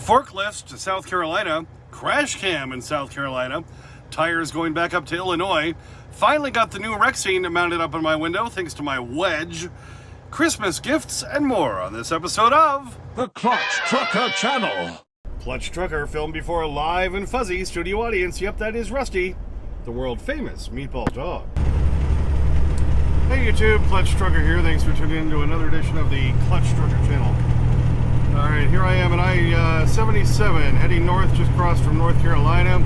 Forklifts to South Carolina, crash cam in South Carolina, tires going back up to Illinois, finally got the new Rexine mounted up on my window thanks to my wedge, Christmas gifts, and more on this episode of The Clutch Trucker Channel. Clutch Trucker, filmed before a live and fuzzy studio audience. Yep, that is Rusty, the world famous meatball dog. Hey YouTube, Clutch Trucker here. Thanks for tuning in to another edition of the Clutch Trucker Channel. Alright, here I am at I-77, heading north, just crossed from North Carolina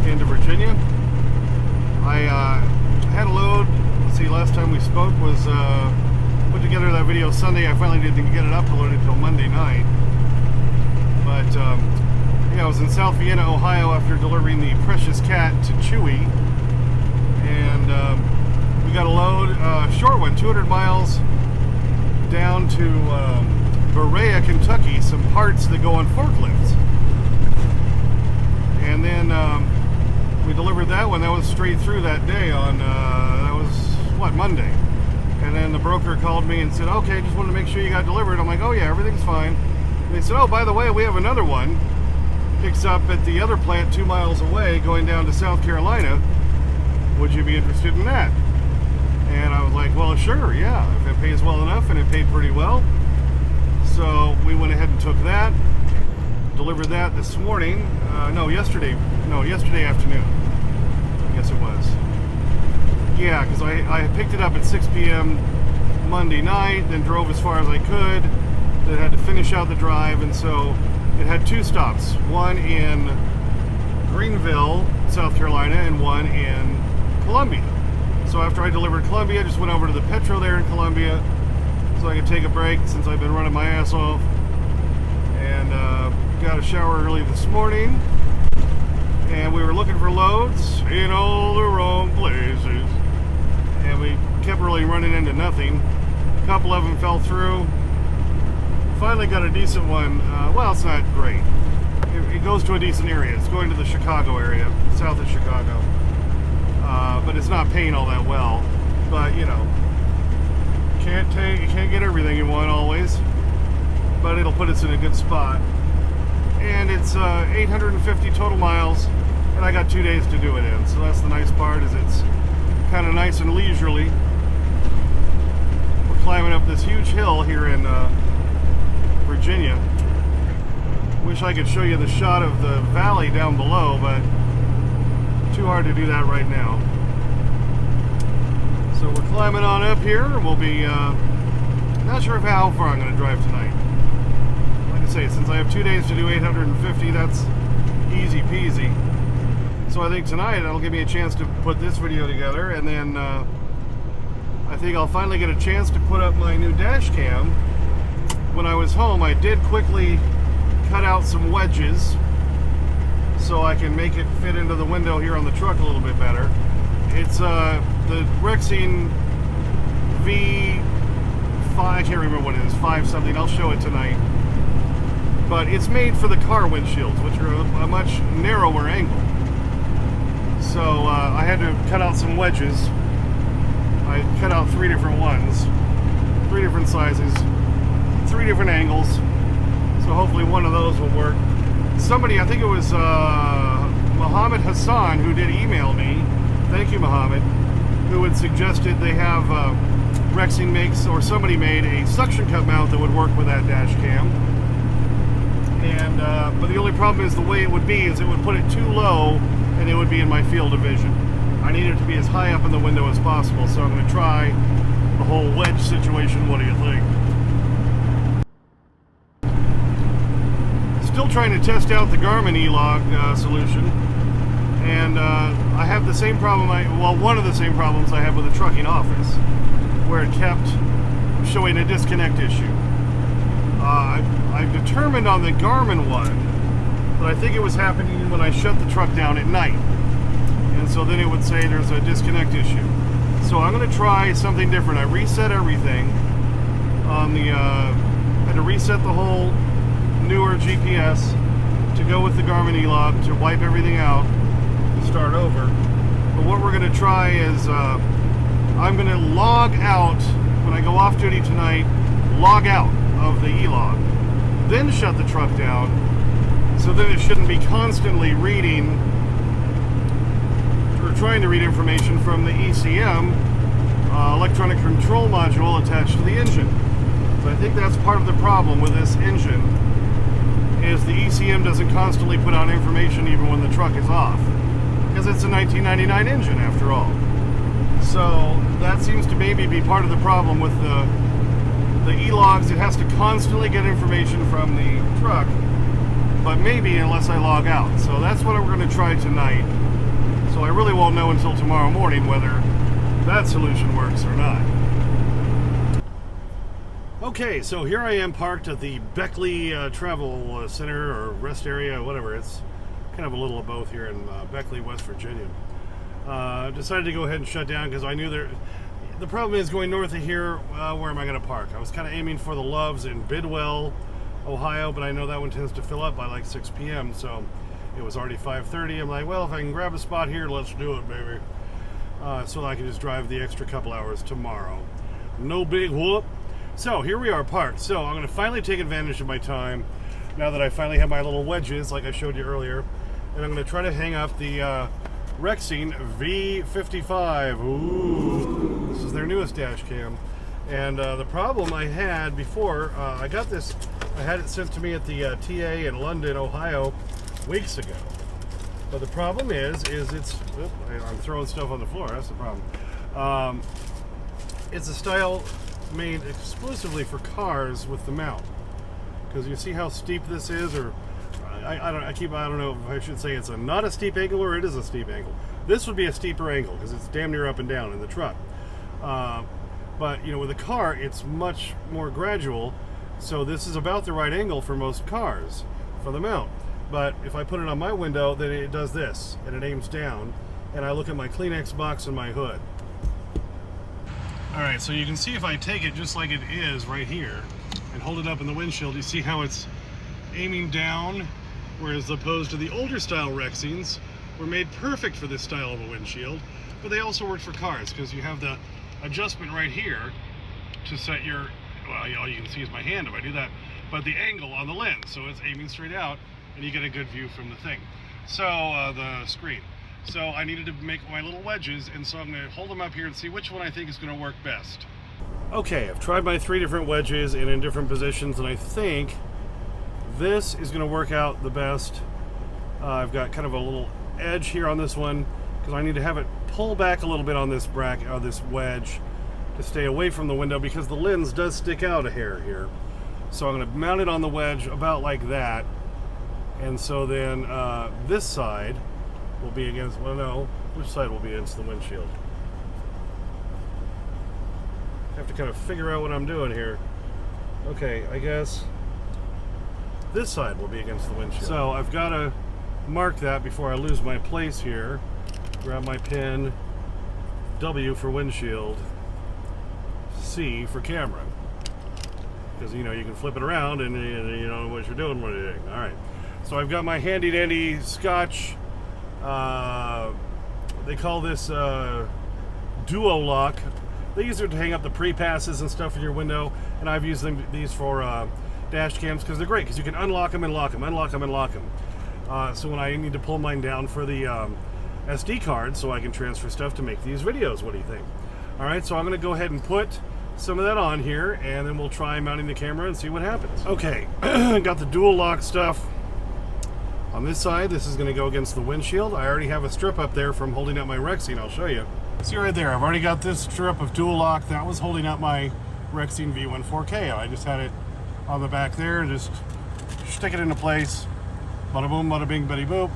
into Virginia. I had a load. Let's see, last time we spoke was put together that video Sunday. I finally didn't get it uploaded until Monday night. But yeah, I was in South Vienna, Ohio after delivering the precious cat to Chewy. And we got a load, short one, 200 miles down to Berea, Kentucky, some parts that go on forklifts. And then we delivered that one. That was straight through that day on, that was, what, Monday. And then the broker called me and said, okay, just wanted to make sure you got delivered. I'm like, oh yeah, everything's fine. And they said, oh, by the way, we have another one. Picks up at the other plant 2 miles away going down to South Carolina. Would you be interested in that? And I was like, well, sure, yeah, if it pays well enough, and it paid pretty well. So we went ahead and took that, delivered that this morning, yesterday afternoon, I guess it was. Yeah, because I picked it up at 6 p.m. Monday night, then drove as far as I could, then had to finish out the drive, and so it had two stops, one in Greenville, South Carolina, and one in Columbia. So after I delivered Columbia, I just went over to the Petro there in Columbia, so I could take a break since I've been running my ass off. And got a shower early this morning. And we were looking for loads in all the wrong places. And we kept really running into nothing. A couple of them fell through. Finally got a decent one. Well, it's not great. It goes to a decent area. It's going to the Chicago area, south of Chicago. But it's not paying all that well. But, you know, you can't get everything you want always, but it'll put us in a good spot. And it's 850 total miles, and I got 2 days to do it in. So that's the nice part, is it's kind of nice and leisurely. We're climbing up this huge hill here in Virginia. Wish I could show you the shot of the valley down below, but too hard to do that right now. So we're climbing on up here, and we'll be, not sure how far I'm going to drive tonight. Like I say, since I have 2 days to do 850, that's easy peasy. So I think tonight that'll give me a chance to put this video together, and then I think I'll finally get a chance to put up my new dash cam. When I was home, I did quickly cut out some wedges so I can make it fit into the window here on the truck a little bit better. It's the Rexine V55, I can't remember what it is, 5 something, I'll show it tonight. But it's made for the car windshields, which are a much narrower angle. So I had to cut out some wedges. I cut out 3 different ones, 3 different sizes, 3 different angles. So hopefully one of those will work. Somebody, I think it was Muhammad Hassan, who did email me. Thank you, Muhammad, who had suggested they have Rexine makes, or somebody made a suction cup mount that would work with that dash cam. And but the only problem is the way it would be is it would put it too low, and it would be in my field of vision. I need it to be as high up in the window as possible, so I'm going to try the whole wedge situation. What do you think? Still trying to test out the Garmin E-Log solution. And I have the same problem, one of the same problems I have with the trucking office, where it kept showing a disconnect issue. I determined on the Garmin one that I think it was happening when I shut the truck down at night. And so then it would say there's a disconnect issue. So I'm going to try something different. I reset everything on the, had to reset the whole newer GPS to go with the Garmin E-Log to wipe everything out. Start over. But what we're going to try is I'm going to log out when I go off duty tonight, log out of the E-Log, then shut the truck down, So then it shouldn't be constantly reading or trying to read information from the ECM, electronic control module attached to the engine. So I think that's part of the problem with this engine, is the ECM doesn't constantly put out information even when the truck is off, because it's a 1999 engine after all. So that seems to maybe be part of the problem with the e-logs. It has to constantly get information from the truck, but maybe unless I log out. So that's what we're going to try tonight. So I really won't know until tomorrow morning whether that solution works or not. Okay, so here I am parked at the Beckley Travel Center or rest area, whatever. It's kind of a little of both here in Beckley, West Virginia. Decided to go ahead and shut down because I knew the problem is going north of here, where am I going to park? I was kind of aiming for the Loves in Bidwell, Ohio, but I know that one tends to fill up by like 6 p.m. So it was already 5:30. I'm like, well, if I can grab a spot here, let's do it, baby. So I can just drive the extra couple hours tomorrow. No big whoop. So here we are parked. So I'm going to finally take advantage of my time now that I finally have my little wedges like I showed you earlier. And I'm going to try to hang up the Rexing V55. Ooh, this is their newest dash cam. And the problem I had before, I got this, I had it sent to me at the TA in London, Ohio, weeks ago. But the problem is it's, I'm throwing stuff on the floor, that's the problem. It's a style made exclusively for cars with the mount. Because you see how steep this is, or I don't know if I should say it's not a steep angle or it is a steep angle. This would be a steeper angle because it's damn near up and down in the truck. But you know, with a car, it's much more gradual. So this is about the right angle for most cars for the mount. But if I put it on my window, then it does this and it aims down. And I look at my Kleenex box and my hood. All right, so you can see if I take it just like it is right here and hold it up in the windshield, you see how it's aiming down, whereas opposed to the older style Rexings were made perfect for this style of a windshield, but they also work for cars because you have the adjustment right here to set your, well, all you can see is my hand if I do that, but the angle on the lens, so it's aiming straight out and you get a good view from the thing. So, the screen. So I needed to make my little wedges, and so I'm going to hold them up here and see which one I think is going to work best. Okay, I've tried my 3 different wedges and in different positions, and I think this is going to work out the best. I've got kind of a little edge here on this one because I need to have it pull back a little bit on this bracket, or this wedge, to stay away from the window because the lens does stick out a hair here. So I'm going to mount it on the wedge about like that, and so then this side will be against, well, no, which side will be against the windshield? I have to kind of figure out what I'm doing here. Okay, I guess this side will be against the windshield. So I've got to mark that before I lose my place here. Grab my pin, W for windshield, C for camera. Because, you know, you can flip it around and you know what you're doing when you're doing. All right, so I've got my handy dandy Scotch, they call this duo lock. They use it to hang up the pre-passes and stuff in your window, and I've used these for dash cams because they're great because you can unlock them and lock them, unlock them and lock them. So when I need to pull mine down for the SD card so I can transfer stuff to make these videos, what do you think? All right, so I'm going to go ahead and put some of that on here, and then we'll try mounting the camera and see what happens. Okay, got the dual lock stuff. On this side, this is going to go against the windshield. I already have a strip up there from holding up my Rexing. I'll show you. See right there, I've already got this strip of dual lock. That was holding up my Rexing V14K. I just had it on the back there, just stick it into place. Bada boom, bada bing, bada boop.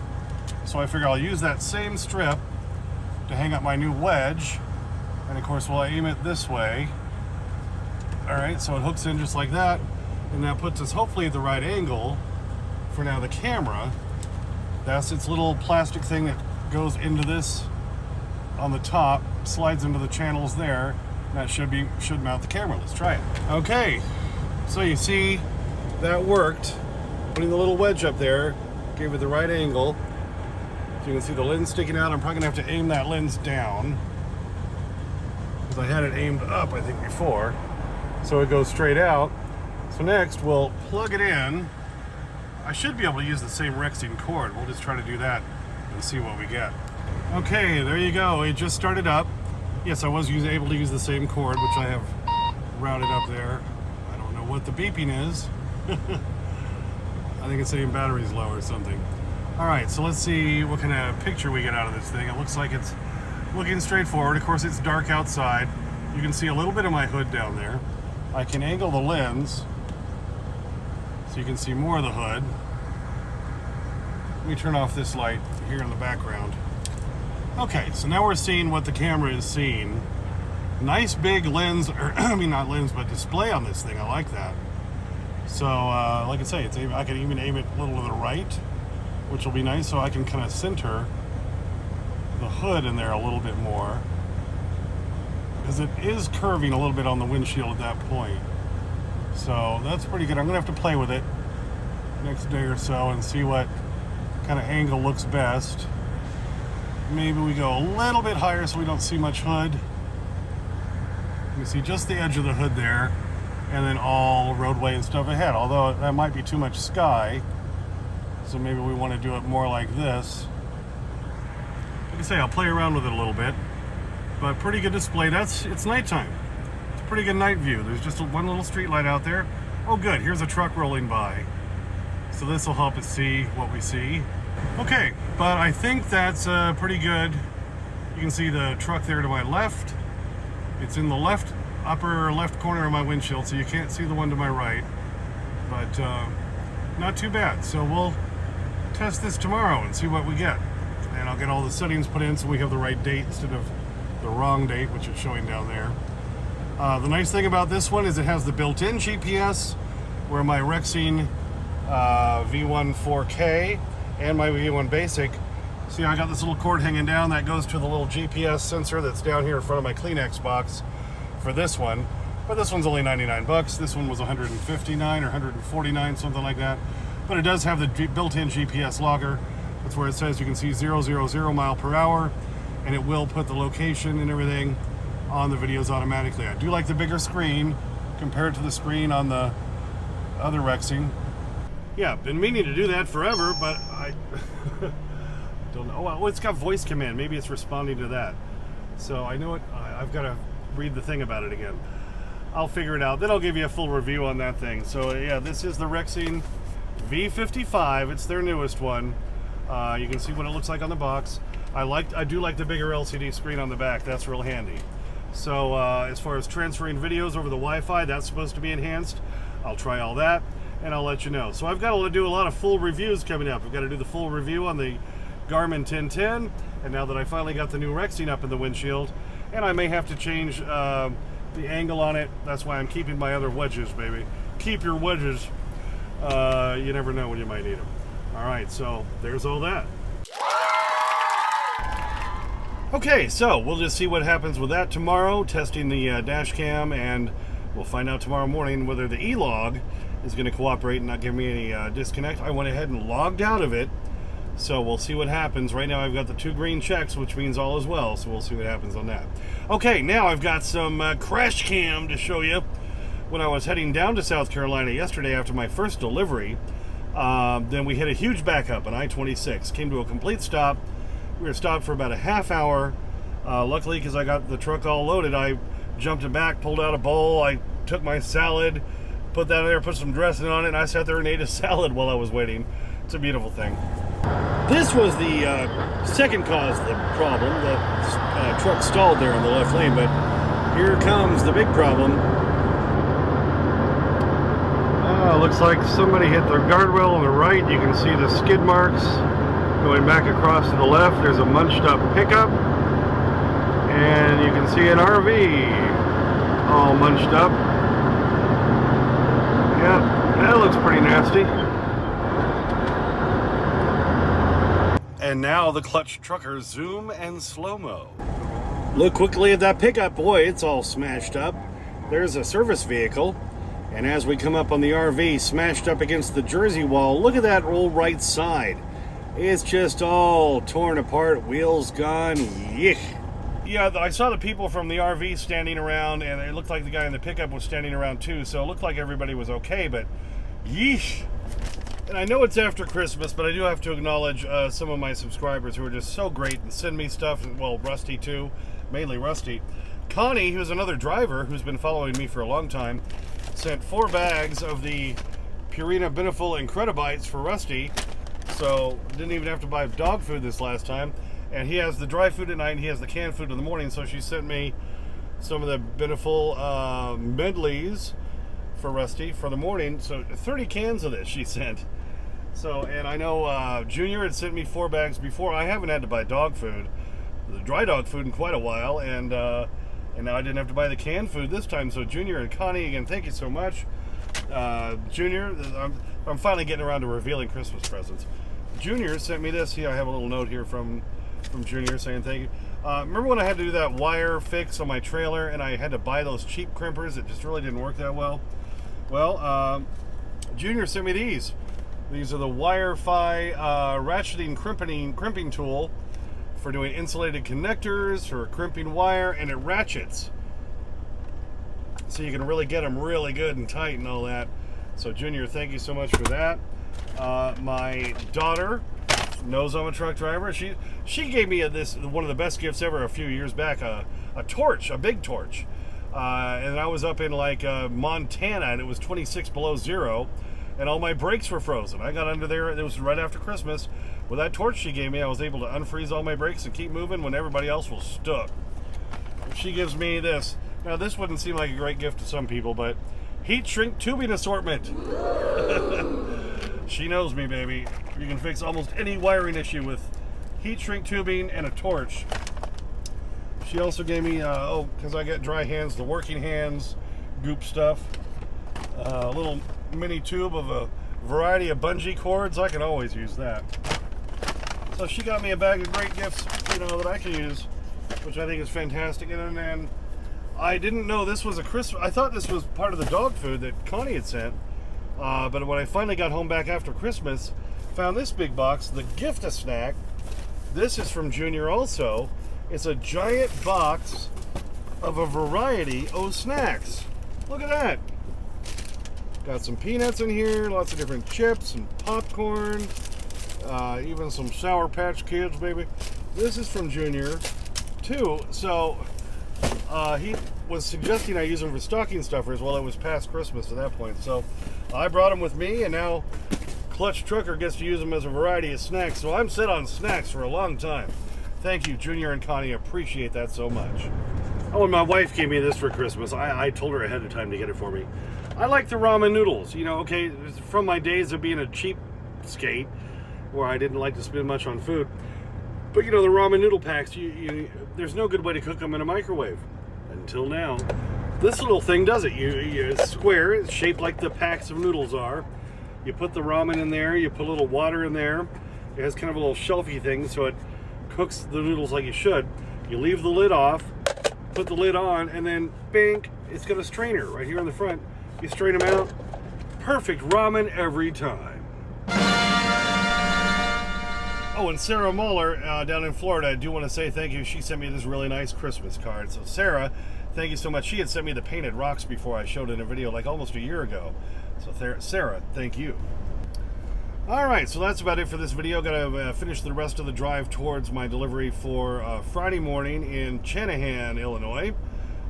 So I figure I'll use that same strip to hang up my new wedge. And of course, we'll aim it this way. All right, so it hooks in just like that. And that puts us hopefully at the right angle for now the camera. That's its little plastic thing that goes into this on the top, slides into the channels there. That should mount the camera. Let's try it. Okay, so you see that worked. Putting the little wedge up there gave it the right angle. So you can see the lens sticking out. I'm probably gonna have to aim that lens down because I had it aimed up, I think, before. So it goes straight out. So next we'll plug it in I should be able to use the same Rexing cord. We'll just try to do that and see what we get. Okay, there you go. It just started up. Yes, I was able to use the same cord, which I have routed up there. I don't know what the beeping is. I think it's saying battery's low or something. All right, so let's see what kind of picture we get out of this thing. It looks like it's looking straightforward. Of course, it's dark outside. You can see a little bit of my hood down there. I can angle the lens so you can see more of the hood. Let me turn off this light here in the background. Okay, so now we're seeing what the camera is seeing. Nice big lens, or I mean not lens, but display on this thing. I like that. So, like I say, I can even aim it a little to the right, which will be nice, so I can kind of center the hood in there a little bit more, because it is curving a little bit on the windshield at that point. So that's pretty good. I'm gonna have to play with it next day or so and see what kind of angle looks best. Maybe we go a little bit higher so we don't see much hood. You can see just the edge of the hood there, and then all roadway and stuff ahead, although that might be too much sky, so maybe we want to do it more like this. Like I say, I'll play around with it a little bit, but pretty good display. It's nighttime. It's a pretty good night view. There's just one little street light out there. Oh good, here's a truck rolling by. So this will help us see what we see. Okay, but I think that's pretty good. You can see the truck there to my left. It's in the upper left corner of my windshield, so you can't see the one to my right. But not too bad. So we'll test this tomorrow and see what we get. And I'll get all the settings put in so we have the right date instead of the wrong date, which is showing down there. The nice thing about this one is it has the built-in GPS, where my Rexing V1 4K and my V1 Basic. See, I got this little cord hanging down that goes to the little GPS sensor that's down here in front of my Kleenex box for this one. But this one's only 99 bucks. This one was 159 or 149, something like that. But it does have the built-in GPS logger. That's where it says you can see 000 mile per hour, and it will put the location and everything on the videos automatically. I do like the bigger screen compared to the screen on the other Rexing. Yeah, been meaning to do that forever, but I don't know. Oh, it's got voice command. Maybe it's responding to that. So I know it. I've got to read the thing about it again. I'll figure it out. Then I'll give you a full review on that thing. So yeah, this is the Rexing V55. It's their newest one. You can see what it looks like on the box. I do like the bigger LCD screen on the back. That's real handy. So as far as transferring videos over the Wi-Fi, that's supposed to be enhanced. I'll try all that, and I'll let you know. So I've got to do a lot of full reviews coming up. I've got to do the full review on the Garmin 1010, and now that I finally got the new Rexing up in the windshield, and I may have to change the angle on it. That's why I'm keeping my other wedges, baby. Keep your wedges. You never know when you might need them. All right, so there's all that. Okay, so we'll just see what happens with that tomorrow, testing the dash cam, and we'll find out tomorrow morning whether the E-log is going to cooperate and not give me any disconnect. I went ahead and logged out of it, so we'll see what happens. Right now I've got the 2 green checks, which means all is well, so we'll see what happens on that. Okay, now I've got some crash cam to show you. When I was heading down to South Carolina yesterday after my first delivery, then we hit a huge backup on I-26. Came to a complete stop. We were stopped for about a half hour. Luckily, because I got the truck all loaded, I jumped it back, pulled out a bowl, I took my salad, put that in there, put some dressing on it, and I sat there and ate a salad while I was waiting. It's a beautiful thing. This was the second cause of the problem. The truck stalled there in the left lane, but here comes the big problem. Looks like somebody hit the guardrail on the right. You can see the skid marks going back across to the left. There's a munched up pickup, and you can see an RV all munched up. Yeah, that looks pretty nasty. And now the clutch truckers zoom and slow-mo. Look quickly at that pickup. Boy, it's all smashed up. There's a service vehicle. And as we come up on the RV, smashed up against the Jersey wall, look at that old right side. It's just all torn apart, wheels gone, yuck. Yeah, I saw the people from the RV standing around, and it looked like the guy in the pickup was standing around too, so it looked like everybody was okay, but yeesh. And I know it's after Christmas, but I do have to acknowledge some of my subscribers who are just so great and send me stuff, and well, Rusty too, mainly Rusty. Connie, who's another driver who's been following me for a long time, sent 4 bags of the Purina Beneful Incredibites for Rusty, so didn't even have to buy dog food this last time. And he has the dry food at night and he has the canned food in the morning, so she sent me some of the Beneful medleys for Rusty for the morning. So 30 cans of this she sent. So, and I know Junior had sent me 4 bags before. I haven't had to buy dog food, the dry dog food, in quite a while, and now I didn't have to buy the canned food this time. So Junior and Connie, again, thank you so much. Junior, I'm finally getting around to revealing Christmas presents. Junior sent me this. Here, I have a little note here from Junior saying thank you. Remember when I had to do that wire fix on my trailer and I had to buy those cheap crimpers? It just really didn't work that well. Well, Junior sent me these. These are the Wi-Fi ratcheting crimping tool for doing insulated connectors, for crimping wire, and it ratchets. So you can really get them really good and tight and all that. So Junior, thank you so much for that. My daughter knows I'm a truck driver. She gave me one of the best gifts ever a few years back, a torch, a big torch. And I was up in like Montana, and it was 26 below zero, and all my brakes were frozen. I got under there, it was right after Christmas. With that torch she gave me, I was able to unfreeze all my brakes and keep moving when everybody else was stuck. She gives me this. Now this wouldn't seem like a great gift to some people, but heat shrink tubing assortment. She knows me, baby. You can fix almost any wiring issue with heat shrink tubing and a torch. She also gave me, because I got dry hands, the working hands goop stuff. A little mini tube of a variety of bungee cords. I can always use that. So she got me a bag of great gifts, that I can use, which I think is fantastic. And then I didn't know this was a Christmas. I thought this was part of the dog food that Connie had sent. But when I finally got home back after Christmas, found this big box, the Gift-A-Snack. This is from Junior also. It's a giant box of a variety of snacks. Look at that. Got some peanuts in here, lots of different chips and popcorn, even some Sour Patch Kids, baby. This is from Junior, too. So he was suggesting I use them for stocking stuffers. Well, it was past Christmas at that point. So I brought them with me, and now Clutch Trucker gets to use them as a variety of snacks. So I'm set on snacks for a long time. Thank you, Junior and Connie. Appreciate that so much. Oh, and my wife gave me this for Christmas. I told her ahead of time to get it for me. I like the ramen noodles. Okay, from my days of being a cheapskate, where I didn't like to spend much on food. But, the ramen noodle packs, there's no good way to cook them in a microwave. Until now. This little thing does it. It's square. It's shaped like the packs of noodles are. You put the ramen in there. You put a little water in there. It has kind of a little shelfy thing, so it cooks the noodles like you should. You leave the lid off, put the lid on, and then bing, it's got a strainer right here on the front. You strain them out. Perfect ramen every time. Oh, and Sarah Muller down in Florida, I do want to say thank you. She sent me this really nice Christmas card. So Sarah, thank you so much. She had sent me the painted rocks before I showed it in a video like almost a year ago. So Sarah, thank you. All right, so that's about it for this video. Got to finish the rest of the drive towards my delivery for Friday morning in Channahon, Illinois.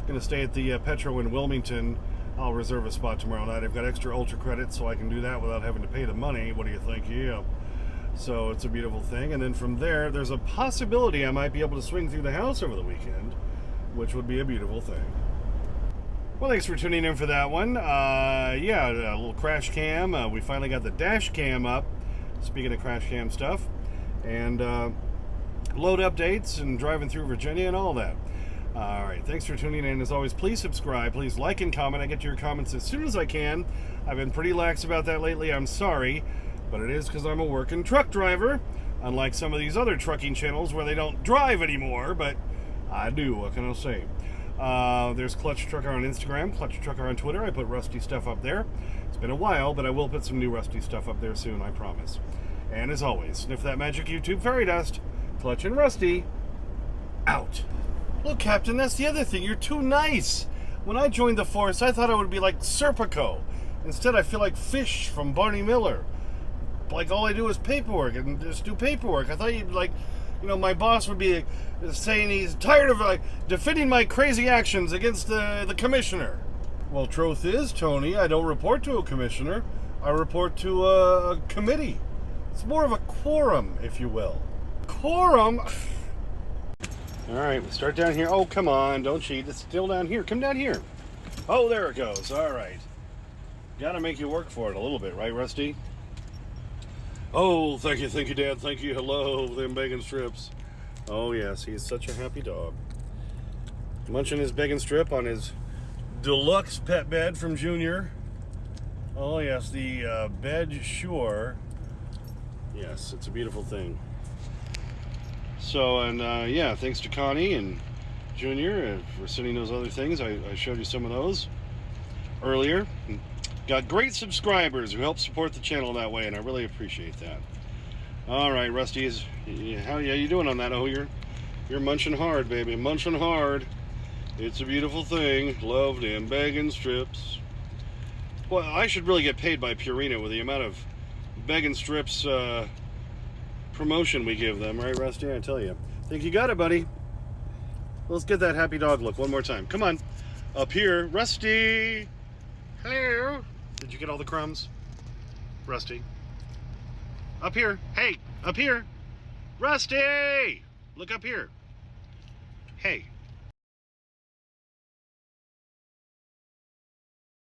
Going to stay at the Petro in Wilmington. I'll reserve a spot tomorrow night. I've got extra ultra credits, so I can do that without having to pay the money. What do you think? Yeah. So it's a beautiful thing. And then from there, there's a possibility I might be able to swing through the house over the weekend, which would be a beautiful thing. Well, thanks for tuning in for that one. Yeah, a little crash cam. We finally got the dash cam up, speaking of crash cam stuff, and load updates and driving through Virginia and all that. All right, thanks for tuning in. As always, please subscribe, please like and comment. I get to your comments as soon as I can. I've been pretty lax about that lately. I'm sorry, but it is because I'm a working truck driver, unlike some of these other trucking channels where they don't drive anymore, but I do. What can I say? There's Clutch Trucker on Instagram, Clutch Trucker on Twitter. I put Rusty stuff up there. It's been a while, but I will put some new Rusty stuff up there soon, I promise. And as always, sniff that magic YouTube fairy dust. Clutch and Rusty, out. Look, Captain, that's the other thing. You're too nice. When I joined the force, I thought I would be like Serpico. Instead, I feel like Fish from Barney Miller. like all I do is paperwork and just do paperwork. I thought you'd like, my boss would be saying he's tired of defending my crazy actions against the commissioner. Well, truth is, Tony, I don't report to a commissioner. I report to a committee. It's more of a quorum, if you will. Quorum? All right, we start down here. Oh, come on, don't cheat. It's still down here. Come down here. Oh, there it goes. All right. Gotta make you work for it a little bit, right, Rusty? Oh, thank you, Dad. Thank you. Hello, them bacon strips. Oh, yes, he's such a happy dog. Munching his bacon strip on his deluxe pet bed from Junior. Oh, yes, the Bed Shore. Yes, it's a beautiful thing. So, and yeah, thanks to Connie and Junior for sending those other things. I showed you some of those earlier. Got great subscribers who help support the channel that way, and I really appreciate that. All right, Rusty, how you doing on that? Oh, you're munching hard, baby, munching hard. It's a beautiful thing. Love them bacon strips. Well, I should really get paid by Purina with the amount of bacon strips promotion we give them, right, Rusty? I tell you. Think you got it, buddy. Let's get that happy dog look one more time. Come on, up here, Rusty. Hello. Did you get all the crumbs? Rusty. Up here. Hey, up here. Rusty! Look up here. Hey.